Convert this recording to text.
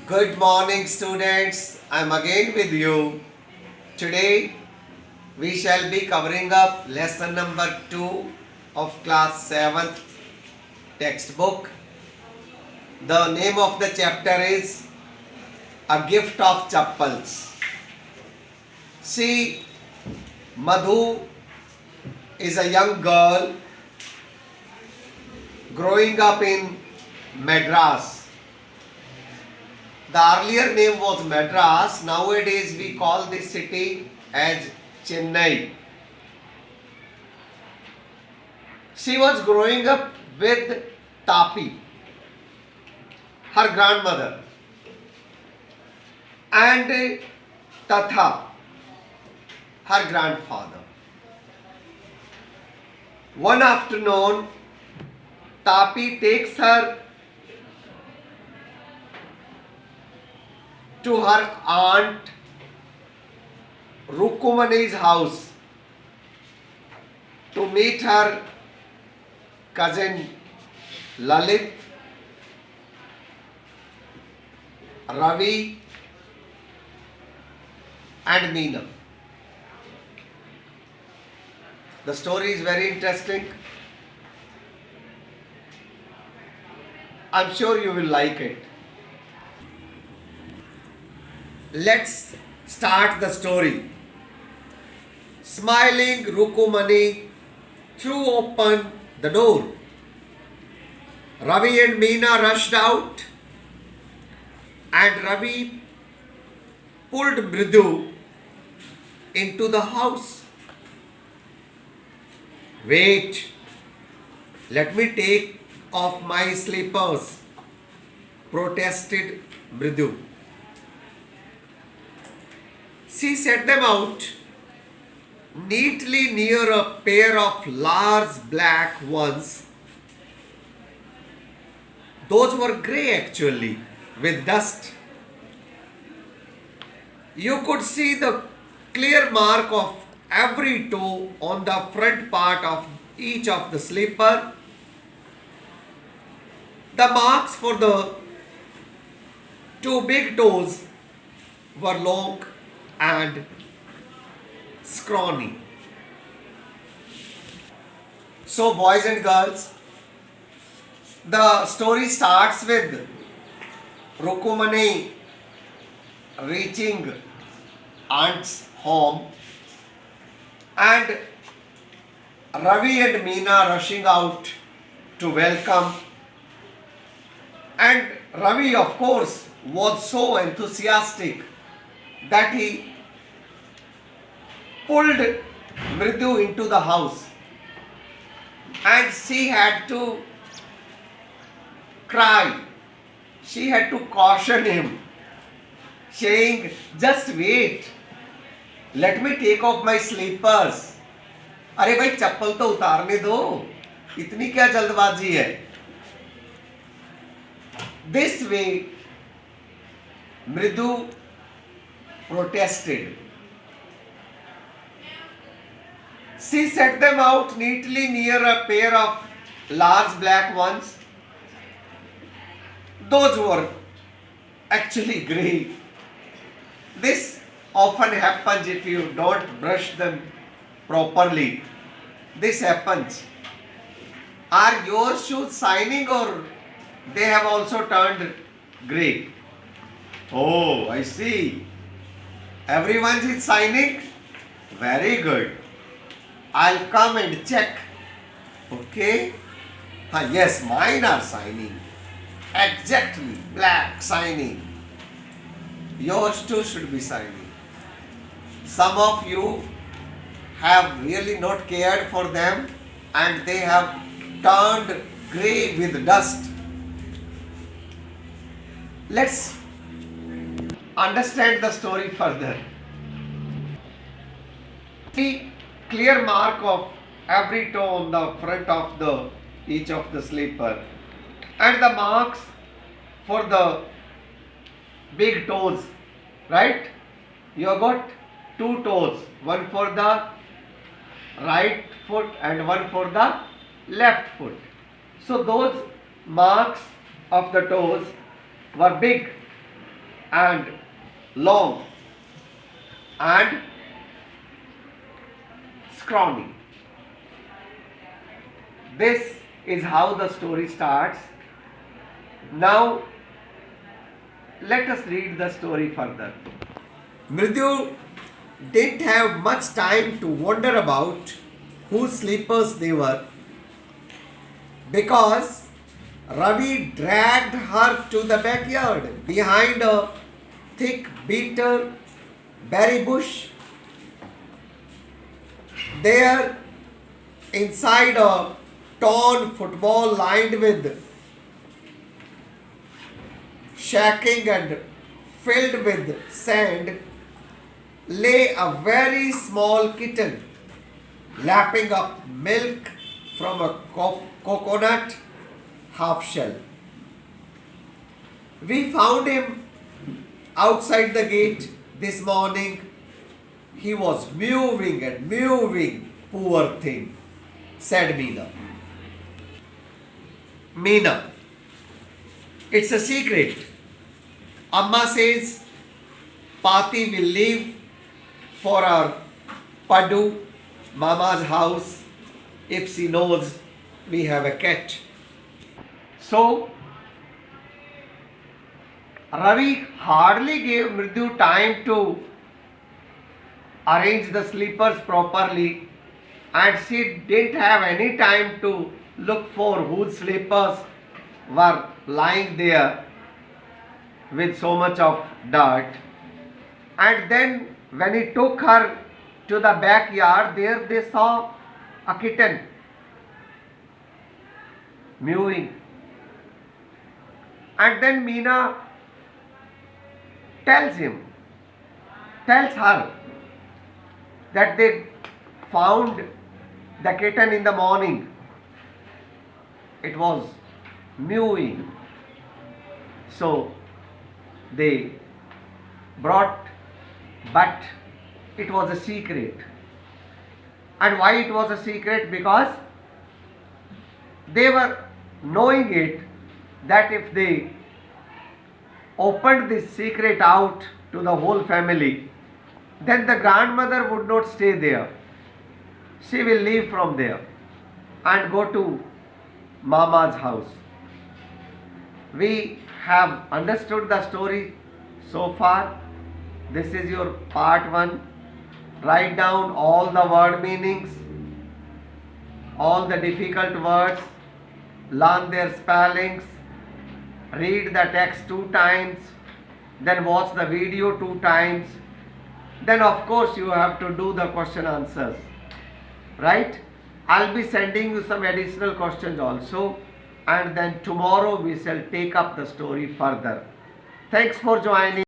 Good morning, students. I'm again with you. Today we shall be covering up lesson number 2 of class 7th textbook. The name of the chapter is A Gift of Chappals. See, Madhu is a young girl growing up in Madras. The earlier name was Madras. Nowadays we call this city as Chennai. She was growing up with Tapi, her grandmother, and Tatha, her grandfather. One afternoon, Tapi takes her to her aunt Rukumani's house to meet her cousin Lalit, Ravi and Meena. The story is very interesting. I'm sure you will like it. Let's start the story. Smiling Rukumani threw open the door. Ravi and Meena rushed out, and Ravi pulled Mridu into the house. Wait, let me take off my slippers, protested Mridu. She set them out neatly near a pair of large black ones. Those were grey actually, with dust. You could see the clear mark of every toe on the front part of each of the slipper. The marks for the two big toes were long and scrawny. So, boys and girls, the story starts with Rukumani reaching aunt's home and Ravi and Meena rushing out to welcome. And Ravi, of course, was so enthusiastic that he pulled Mridu into the house, and she had to cry. She had to caution him, saying, "Just wait, let me take off my slippers." अरे भाई चप्पल तो उतारने दो, इतनी क्या जल्दबाजी है? This way, Mridu protested. She set them out neatly near a pair of large black ones. Those were actually grey. This often happens if you don't brush them properly. This happens. Are your shoes shining or they have also turned grey? Oh, I see. Everyone is shining? Very good. I'll come and check. Okay? Yes, mine are shining. Exactly, black shining. Yours too should be shining. Some of you have really not cared for them and they have turned grey with dust. Let's understand the story further. See, clear mark of every toe on the front of the each of the slipper, and the marks for the big toes, right? You have got two toes, one for the right foot and one for the left foot. So those marks of the toes were big and long and scrawny. This is how the story starts. Now let us read the story further. Mridyu didn't have much time to wonder about whose slippers they were because Ravi dragged her to the backyard behind a thick bitter berry bush. There, inside a torn football lined with shacking and filled with sand, lay a very small kitten lapping up milk from a coconut half shell. We found him outside the gate this morning. He was mewing and mewing, poor thing, said Meena. Meena, it's a secret. Amma says Pati will leave for our Padu, Mama's house, if she knows we have a cat. So, Ravi hardly gave Mridyu time to arrange the sleepers properly, and she didn't have any time to look for whose sleepers were lying there with so much of dirt. And then when he took her to the backyard, there they saw a kitten mewing. And then Meena tells her that they found the kitten in the morning. It was mewing. So they brought, but it was a secret. And why it was a secret? Because they were knowing it that if they opened this secret out to the whole family, then the grandmother would not stay there. She will leave from there and go to Mama's house. We have understood the story so far. This is your part 1. Write down all the word meanings, all the difficult words, learn their spellings, read the text 2 times, then watch the video 2 times. Then of course you have to do the question answers. Right? I'll be sending you some additional questions also, and then tomorrow we shall take up the story further. Thanks for joining.